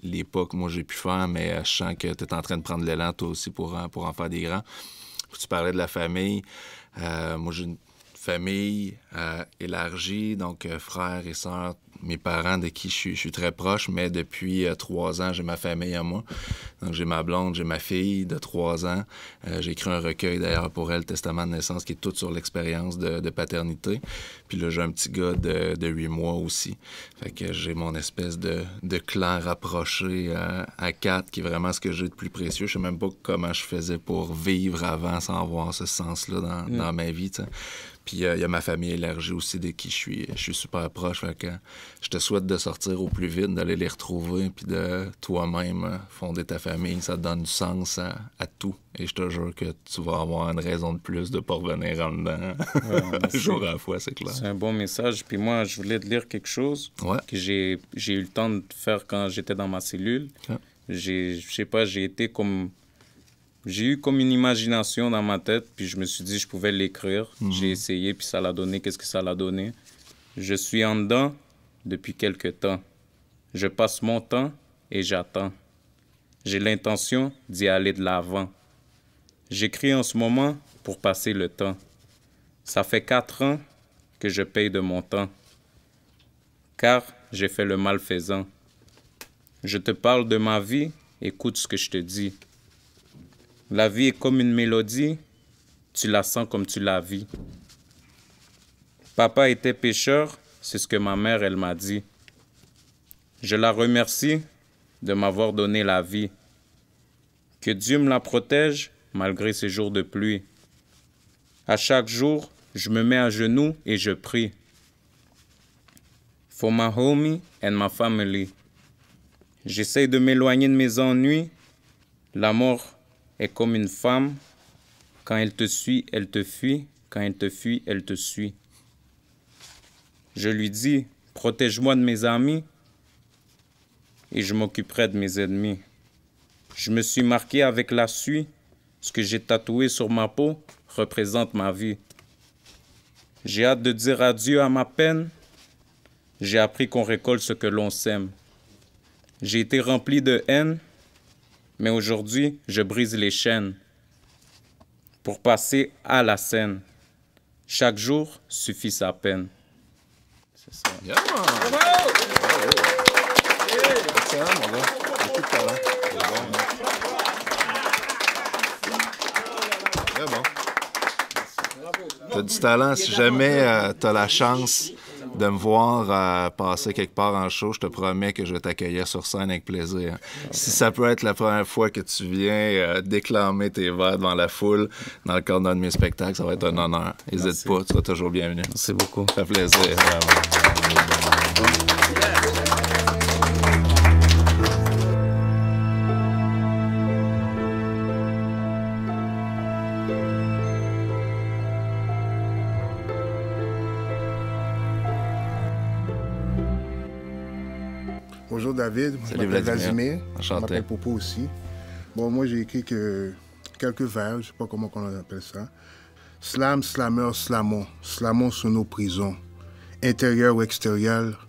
les pas que moi j'ai pu faire, mais je sens que tu es en train de prendre l'élan, toi aussi, pour en faire des grands. Puis tu parlais de la famille. Moi, j'ai une famille élargie, donc frères et sœurs, mes parents de qui je suis très proche, mais depuis 3 ans, j'ai ma famille à moi. Donc, j'ai ma blonde, j'ai ma fille de 3 ans. J'ai écrit un recueil, d'ailleurs, pour elle, Testament de naissance, qui est tout sur l'expérience de paternité. Puis là, j'ai un petit gars de 8 mois aussi. Fait que j'ai mon espèce de clan rapproché à 4, qui est vraiment ce que j'ai de plus précieux. Je sais même pas comment je faisais pour vivre avant sans avoir ce sens-là dans ma vie, t'sais. Puis il y a ma famille élargie aussi de qui je suis super proche. Fait que je te souhaite de sortir au plus vite, d'aller les retrouver, puis de toi-même fonder ta famille. Ça te donne du sens à tout. Et je te jure que tu vas avoir une raison de plus de ne pas revenir en dedans. Un jour à la fois, c'est clair. C'est un bon message. Puis moi, je voulais te lire quelque chose que j'ai eu le temps de faire quand j'étais dans ma cellule. Ouais. Je sais pas, j'ai eu comme une imagination dans ma tête, puis je me suis dit je pouvais l'écrire. J'ai essayé, puis ça l'a donné. Qu'est-ce que ça l'a donné? Je suis en dedans depuis quelque temps. Je passe mon temps et j'attends. J'ai l'intention d'y aller de l'avant. J'écris en ce moment pour passer le temps. Ça fait 4 ans que je paye de mon temps, car j'ai fait le malfaisant. Je te parle de ma vie, écoute ce que je te dis. La vie est comme une mélodie, tu la sens comme tu la vis. Papa était pêcheur, c'est ce que ma mère, elle m'a dit. Je la remercie de m'avoir donné la vie. Que Dieu me la protège malgré ces jours de pluie. À chaque jour, je me mets à genoux et je prie. For my homie and my family. J'essaie de m'éloigner de mes ennuis. La mort est comme une femme. Quand elle te suit, elle te fuit. Quand elle te fuit, elle te suit. Je lui dis, protège-moi de mes amis et je m'occuperai de mes ennemis. Je me suis marqué avec la suie. Ce que j'ai tatoué sur ma peau représente ma vie. J'ai hâte de dire adieu à ma peine. J'ai appris qu'on récolte ce que l'on sème. J'ai été rempli de haine. Mais aujourd'hui, je brise les chaînes pour passer à la scène. Chaque jour suffit sa peine. C'est ça. Yeah. Excellent, mon gars. Beaucoup de talent. C'est bon. T'as du talent. Si jamais t'as la chance de me voir passer quelque part en show, je te promets que je vais t'accueillir sur scène avec plaisir. Si ça peut être la première fois que tu viens déclamer tes vers devant la foule dans le cadre d'un de mes spectacles, ça va être un honneur. N'hésite pas, tu seras toujours bienvenu. Merci beaucoup. Ça fait plaisir. Bonjour David, je Salut m'appelle Vladimir. Vladimir, je Enchanté. m'appelle Popo aussi. Bon, moi j'ai écrit quelques vers, je ne sais pas comment on appelle ça. Slam, slammer, slamons, slamons sur nos prisons, intérieures ou extérieures,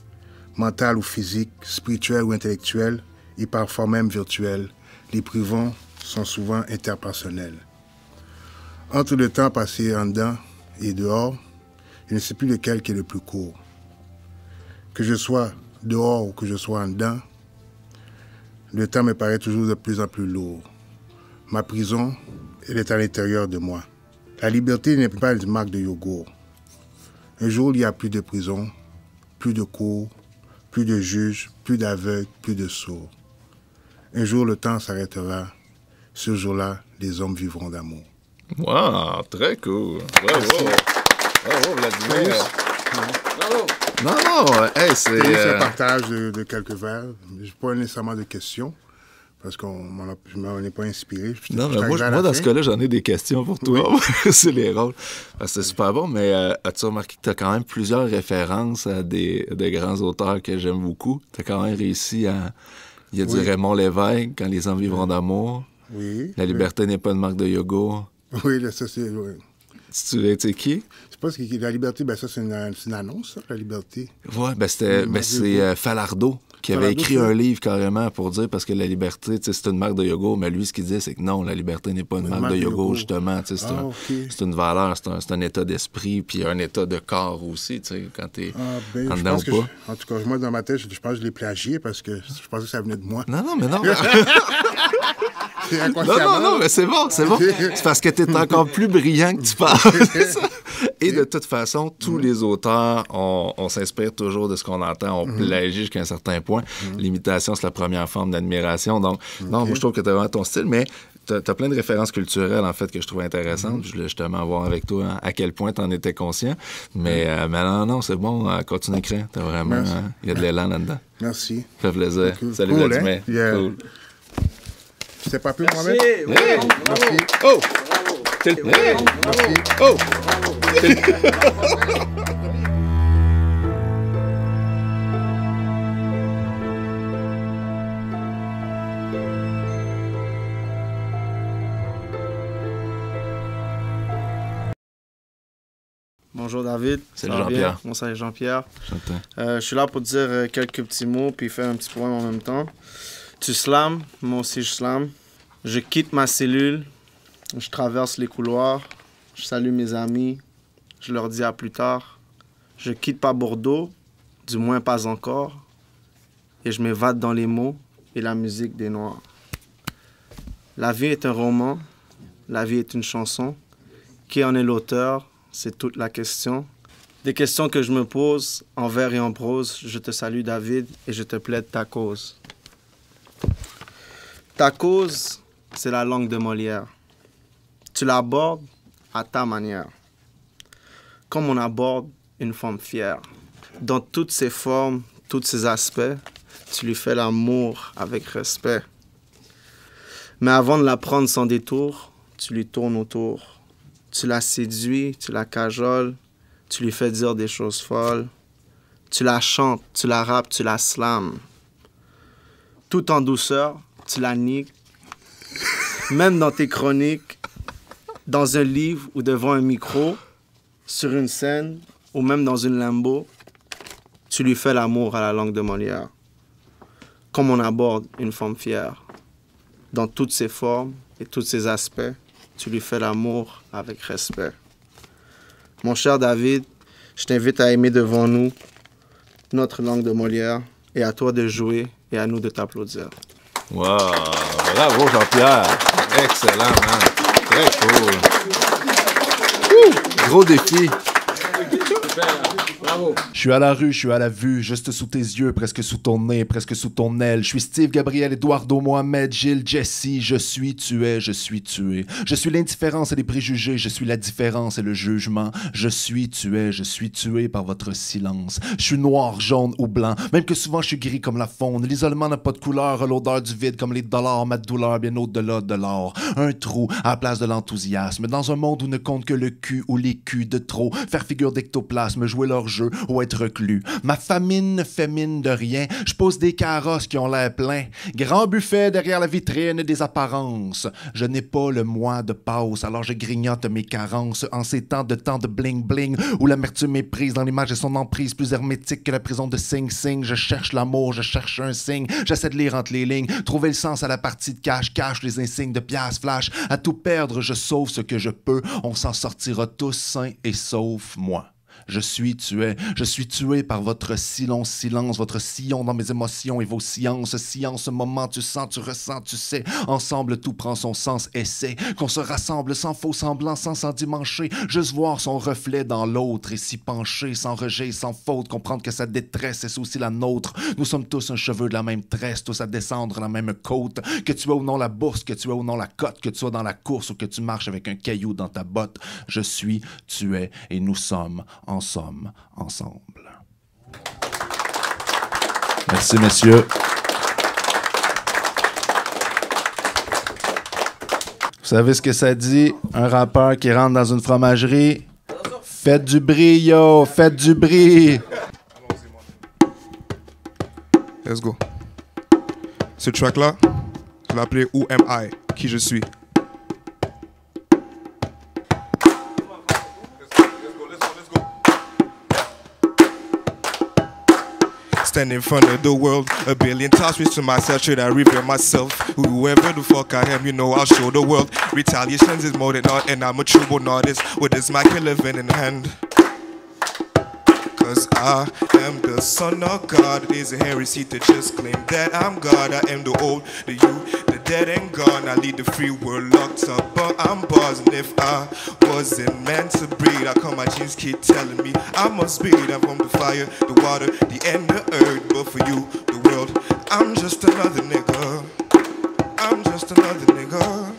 mentales ou physiques, spirituelles ou intellectuelles, et parfois même virtuelles. Les prisons sont souvent interpersonnelles. Entre le temps passé en dedans et dehors, je ne sais plus lequel qui est le plus court. Que je sois dehors ou que je sois en dedans, le temps me paraît toujours de plus en plus lourd. Ma prison, elle est à l'intérieur de moi. La liberté n'est pas une marque de yogourt. Un jour, il n'y a plus de prison, plus de cours, plus de juges, plus d'aveugles, plus de sourds. Un jour, le temps s'arrêtera. Ce jour-là, les hommes vivront d'amour. Wow, très cool. Bravo. Bravo, Vladimir. Non, hey, c'est... C'est un partage de quelques vers. Je n'ai pas nécessairement de questions, parce qu'on m'en est pas inspiré. Non, mais moi dans ce cas-là, j'en ai des questions pour toi. Oui. C'est les rôles. C'est super bon, mais as-tu remarqué que tu as quand même plusieurs références à des grands auteurs que j'aime beaucoup? Tu as quand même réussi à... Il y a du Raymond Lévesque, Quand les hommes vivront d'amour. Oui. La liberté n'est pas une marque de yogourt. Oui, là, ça c'est... Oui. C'est qui? Je pense que la liberté, ben ça c'est une annonce, ça, la liberté. Ouais, c'est Falardeau. qui avait écrit un livre carrément pour dire, parce que la liberté, c'est une marque de yogourt, mais lui, ce qu'il disait, c'est que non, la liberté n'est pas une marque de yogourt, justement. C'est une valeur, c'est un état d'esprit, puis un état de corps aussi, quand t'es en dedans ou pas. En tout cas, moi, dans ma tête, je pense que je l'ai plagié parce que je pensais que ça venait de moi. Non, mais non. Non, mais c'est bon. C'est parce que tu es encore plus brillant que tu penses. Et de toute façon, tous les auteurs, on s'inspire toujours de ce qu'on entend. On plagie jusqu'à un certain point. L'imitation, c'est la première forme d'admiration. Donc, non, moi, je trouve que tu as vraiment ton style, mais tu as plein de références culturelles, en fait, que je trouve intéressantes. Je voulais justement voir avec toi à quel point tu en étais conscient. Mais non, c'est bon. Continue à écrire. T'as vraiment... Il y a de l'élan là-dedans. Merci. Ça fait plaisir. Cool. Salut, Cool, Vladimir. Yeah. Cool. C'est pas plus, Mohamed? Merci. Merci. Oh! Merci. Oh! Bonjour David. Salut Ça va Jean-Pierre. bien? Moi, c'est Jean-Pierre. J'entends. Je suis là pour te dire quelques petits mots puis faire un petit poème en même temps. Tu slams, moi aussi je slam. Je quitte ma cellule, je traverse les couloirs, je salue mes amis, je leur dis à plus tard. Je quitte pas Bordeaux, du moins pas encore, et je m'évade dans les mots et la musique des Noirs. La vie est un roman, la vie est une chanson. Qui en est l'auteur? C'est toute la question. Des questions que je me pose en vers et en prose. Je te salue David et je te plaide ta cause. Ta cause, c'est la langue de Molière. Tu l'abordes à ta manière. Comme on aborde une femme fière. Dans toutes ses formes, tous ses aspects, tu lui fais l'amour avec respect. Mais avant de la prendre sans détour, tu lui tournes autour. Tu la séduis, tu la cajoles, tu lui fais dire des choses folles. Tu la chantes, tu la rappes, tu la slams. Tout en douceur, tu la niques. Même dans tes chroniques, dans un livre ou devant un micro, sur une scène ou même dans une limbo, tu lui fais l'amour à la langue de Molière. Comme on aborde une femme fière. Dans toutes ses formes et tous ses aspects, tu lui fais l'amour avec respect. Mon cher David, je t'invite à aimer devant nous notre langue de Molière et à toi de jouer et à nous de t'applaudir. Wow! Bravo, Jean-Pierre! Excellent, man! Très cool! Gros défi! Bravo. Je suis à la rue, je suis à la vue, juste sous tes yeux, presque sous ton nez, presque sous ton aile. Je suis Steve, Gabriel, Eduardo, Mohamed, Gilles, Jesse. Je suis, tu es, je suis tué. Je suis l'indifférence et les préjugés, je suis la différence et le jugement. Je suis, tu es, je suis tué par votre silence. Je suis noir, jaune ou blanc, même que souvent je suis gris comme la faune. L'isolement n'a pas de couleur, l'odeur du vide comme les dollars, ma douleur bien au-delà de l'or. Un trou à la place de l'enthousiasme, dans un monde où ne compte que le cul ou les culs de trop. Faire figure d'ectoplasme, jouer leur jeu ou être reclus. Ma famine ne fait mine de rien. Je pose des carrosses qui ont l'air pleins. Grand buffet derrière la vitrine des apparences. Je n'ai pas le mois de passe, alors je grignote mes carences en ces temps de bling-bling où l'amertume est prise dans l'image et son emprise plus hermétique que la prison de Sing Sing. Je cherche l'amour, je cherche un signe. J'essaie de lire entre les lignes, trouver le sens à la partie de cache les insignes de pièces flash. À tout perdre, je sauve ce que je peux. On s'en sortira tous sains et sauf moi. Je suis tué par votre si long silence, votre sillon dans mes émotions et vos sciences. Science, moment, tu sens, tu ressens, tu sais. Ensemble, tout prend son sens, essaie. Qu'on se rassemble sans faux semblant, sans s'endimancher. Juste voir son reflet dans l'autre et s'y pencher, sans rejet, sans faute. Comprendre que sa détresse est aussi la nôtre. Nous sommes tous un cheveu de la même tresse, tous à descendre la même côte. Que tu aies ou non la bourse, que tu aies ou non la cote, que tu sois dans la course ou que tu marches avec un caillou dans ta botte. Je suis, tu es et nous sommes ensemble. Merci, messieurs. Vous savez ce que ça dit? Un rappeur qui rentre dans une fromagerie. Faites du bruit, yo! Faites du bruit! Let's go. Ce track-là, je l'ai appelé Who Am I? Qui je suis? stand in front of the world. A billion times wish to myself, should I reveal myself? Whoever the fuck I am, you know I'll show the world. Retaliations is more than art, and I'm a true born artist with this mic and living in hand. Cause I am the son of God. It is a heresy to just claim that I'm God. I am the old, the youth, the dead and gone. I lead the free world locked up, but I'm buzzing. If I wasn't meant to breathe, how come my genes keep telling me I must be? I'm from the fire, the water, the end, the earth. But for you, the world, I'm just another nigga. I'm just another nigga.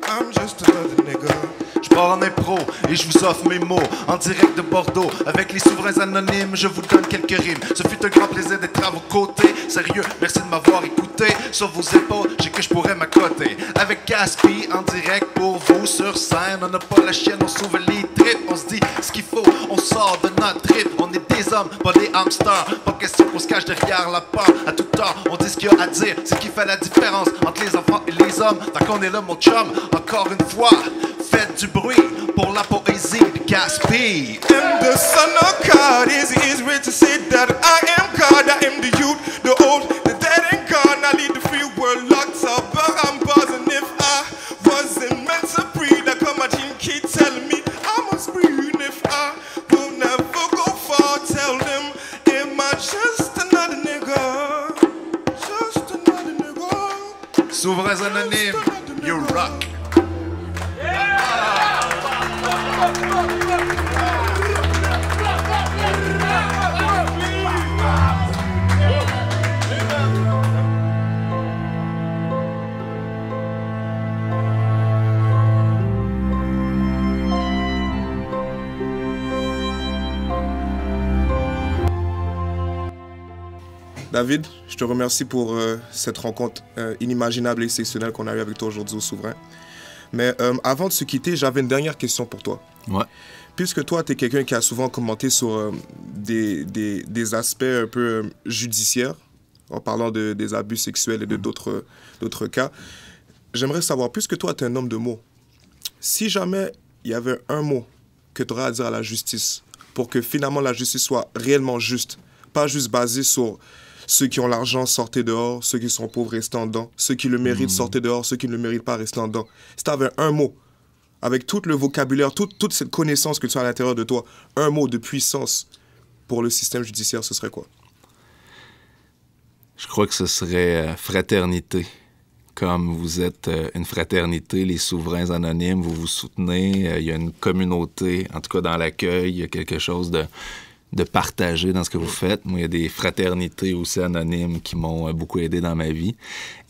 I'm just another nigga. Je pars en impro et je vous offre mes mots en direct de Bordeaux. Avec les souverains anonymes, je vous donne quelques rimes. Ce fut un grand plaisir d'être à vos côtés. Sérieux, merci de m'avoir écouté. Sur vos épaules, j'ai que je pourrais m'accoter. Avec Caspi en direct pour vous sur scène. On n'a pas la chienne, on s'ouvre les tripes. On se dit ce qu'il faut, on sort de notre trip. On est des hommes, pas des hamsters. Pas question qu'on se cache derrière la peur. À tout temps, on dit ce qu'il y a à dire. C'est qui fait la différence entre les enfants et les hommes. Tant qu'on est là, mon chum, encore une fois, faites du bruit pour la poésie de Caspi. I'm the son of God. Is written to say that I am God. I am the youth, the old, the dead and gone. I lead the free world locked up, but I'm buzzing. If I wasn't meant to breathe, I come my team keep telling me I must breathe. If I will never go far, tell them, am I just another nigga? Just another nigga. Souverains anonymes, you rock. David, je te remercie pour cette rencontre inimaginable et exceptionnelle qu'on a eue avec toi aujourd'hui au Souverain. Mais avant de se quitter, j'avais une dernière question pour toi. Ouais. Puisque toi, tu es quelqu'un qui a souvent commenté sur des aspects un peu judiciaires, en parlant des abus sexuels et de d'autres cas, j'aimerais savoir, puisque toi, tu es un homme de mots, si jamais il y avait un mot que tu aurais à dire à la justice pour que finalement la justice soit réellement juste, pas juste basée sur ceux qui ont l'argent, sortez dehors, ceux qui sont pauvres, restez en dedans, ceux qui le méritent, sortez dehors, ceux qui ne le méritent pas, restez en dedans. Si tu avais un mot, avec tout le vocabulaire, toute cette connaissance que tu as à l'intérieur de toi, un mot de puissance pour le système judiciaire, ce serait quoi? Je crois que ce serait fraternité. Comme vous êtes une fraternité, les souverains anonymes, vous vous soutenez, il y a une communauté, en tout cas dans l'accueil, il y a quelque chose de partager dans ce que vous faites. Moi, il y a des fraternités aussi anonymes qui m'ont beaucoup aidé dans ma vie.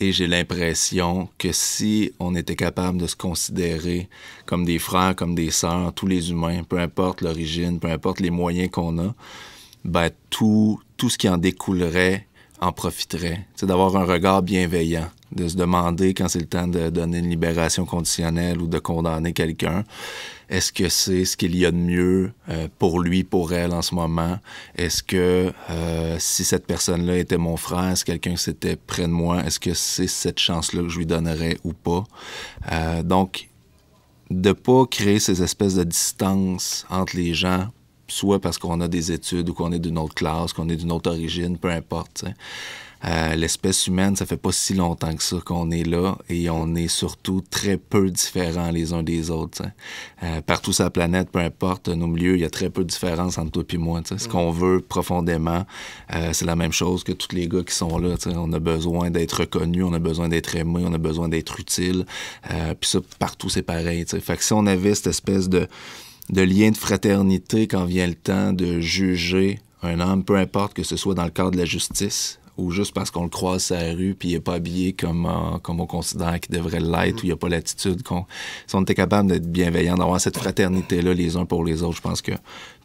Et j'ai l'impression que si on était capable de se considérer comme des frères, comme des sœurs, tous les humains, peu importe l'origine, peu importe les moyens qu'on a, ben tout ce qui en découlerait en profiterait. C'est d'avoir un regard bienveillant, de se demander quand c'est le temps de donner une libération conditionnelle ou de condamner quelqu'un. Est-ce que c'est ce qu'il y a de mieux pour lui, pour elle en ce moment? Est-ce que si cette personne-là était mon frère, si quelqu'un c'était près de moi, est-ce que c'est cette chance-là que je lui donnerais ou pas? Donc, de pas créer ces espèces de distances entre les gens, soit parce qu'on a des études ou qu'on est d'une autre classe, qu'on est d'une autre origine, peu importe, t'sais. L'espèce humaine, ça fait pas si longtemps que ça qu'on est là et on est surtout très peu différents les uns des autres. Partout sur la planète, peu importe nos milieux, il y a très peu de différence entre toi et moi. Ce qu'on veut profondément, c'est la même chose que tous les gars qui sont là. On a besoin d'être reconnus, on a besoin d'être aimés, on a besoin d'être utile. Puis ça, partout, c'est pareil. Fait que si on avait cette espèce de lien de fraternité quand vient le temps de juger un homme, peu importe que ce soit dans le cadre de la justice ou juste parce qu'on le croise sur la rue puis il n'est pas habillé comme on considère qu'il devrait l'être ou il n'y a pas l'attitude si on était capable d'être bienveillant, d'avoir cette fraternité-là les uns pour les autres, je pense que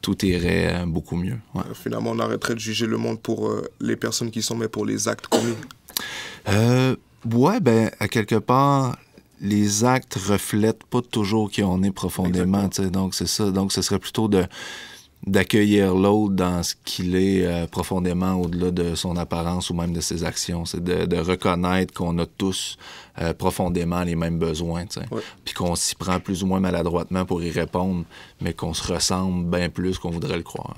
tout irait beaucoup mieux. Ouais. Finalement, on arrêterait de juger le monde pour les personnes qui sont, mais pour les actes commis. Ouais, ben, à quelque part, les actes reflètent pas toujours qui on est profondément, donc c'est ça. Donc, ce serait plutôt d'accueillir l'autre dans ce qu'il est profondément au-delà de son apparence ou même de ses actions. C'est de reconnaître qu'on a tous profondément les mêmes besoins, puis qu'on s'y prend plus ou moins maladroitement pour y répondre, mais qu'on se ressemble bien plus qu'on voudrait le croire.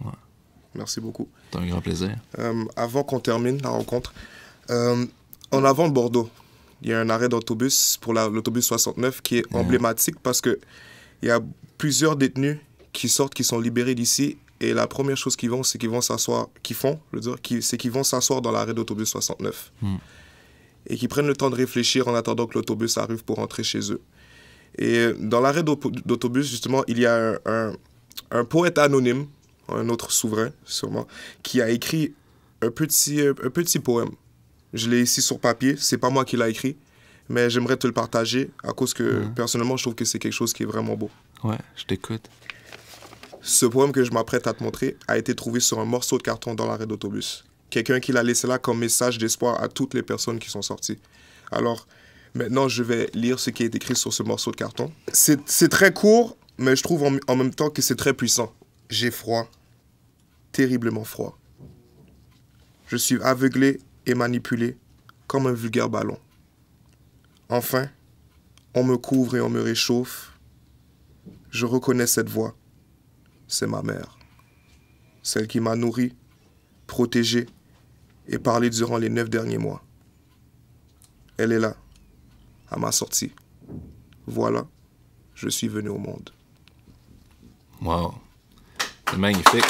Ouais. Merci beaucoup. C'est un grand plaisir. Avant qu'on termine la rencontre, en avant de Bordeaux, il y a un arrêt d'autobus pour l'autobus 69 qui est emblématique parce qu'il y a plusieurs détenus qui sortent, qui sont libérés d'ici. Et la première chose qu'ils font, c'est qu'ils vont s'asseoir dans l'arrêt d'autobus 69. Et qu'ils prennent le temps de réfléchir en attendant que l'autobus arrive pour rentrer chez eux. Et dans l'arrêt d'autobus, justement, il y a un poète anonyme, un autre souverain, sûrement, qui a écrit un petit poème. Je l'ai ici sur papier, c'est pas moi qui l'ai écrit, mais j'aimerais te le partager à cause que, personnellement, je trouve que c'est quelque chose qui est vraiment beau. Ouais, je t'écoute. Ce poème que je m'apprête à te montrer a été trouvé sur un morceau de carton dans l'arrêt d'autobus. Quelqu'un qui l'a laissé là comme message d'espoir à toutes les personnes qui sont sorties. Alors, maintenant, je vais lire ce qui est écrit sur ce morceau de carton. C'est très court, mais je trouve en même temps que c'est très puissant. J'ai froid, terriblement froid. Je suis aveuglé et manipulé comme un vulgaire ballon. Enfin, on me couvre et on me réchauffe. Je reconnais cette voix. C'est ma mère. Celle qui m'a nourri, protégé et parlé durant les 9 derniers mois. Elle est là, à ma sortie. Voilà, je suis venu au monde. Wow. C'est magnifique.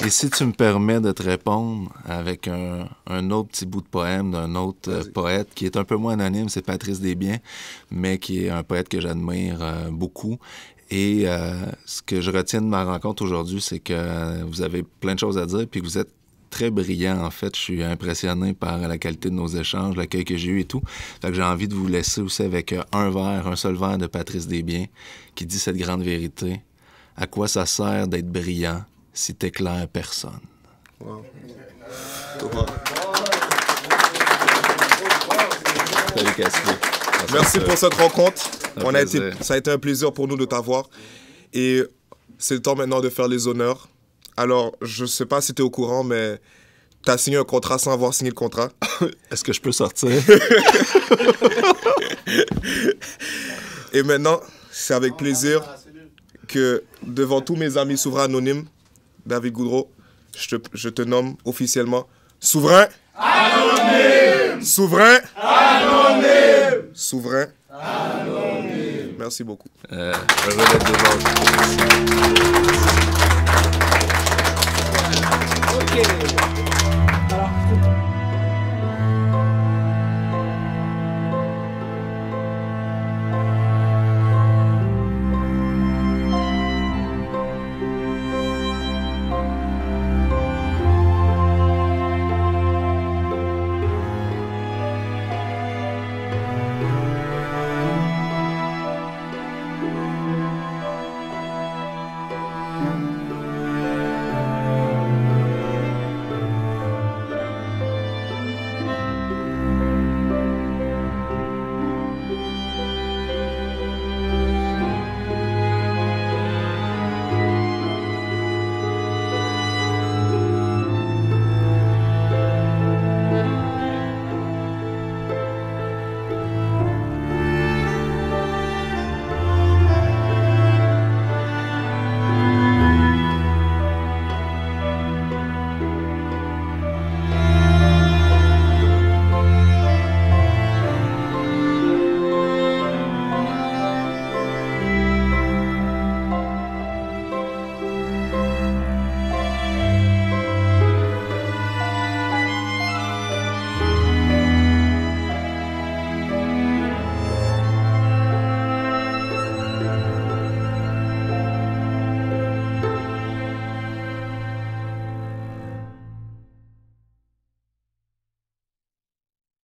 Et si tu me permets de te répondre avec un autre petit bout de poème d'un autre poète qui est un peu moins anonyme, c'est Patrice Desbiens, mais qui est un poète que j'admire beaucoup. Et ce que je retiens de ma rencontre aujourd'hui, c'est que vous avez plein de choses à dire, puis que vous êtes très brillant, en fait. Je suis impressionné par la qualité de nos échanges, l'accueil que j'ai eu et tout. Fait que j'ai envie de vous laisser aussi avec un seul vers de Patrice Desbiens, qui dit cette grande vérité. À quoi ça sert d'être brillant si t'éclaires personne? Wow. Salut, Casper. Merci pour cette rencontre. Ça a été un plaisir pour nous de t'avoir. Et c'est le temps maintenant de faire les honneurs. Alors, je ne sais pas si tu es au courant, mais tu as signé un contrat sans avoir signé le contrat. Est-ce que je peux sortir? Et maintenant, c'est avec plaisir que, devant tous mes amis souverains anonymes, David Goudreau, je te nomme officiellement Souverain Anonyme! Souverain Anonyme! Souverain Anonyme! Merci beaucoup. Ok. Alors,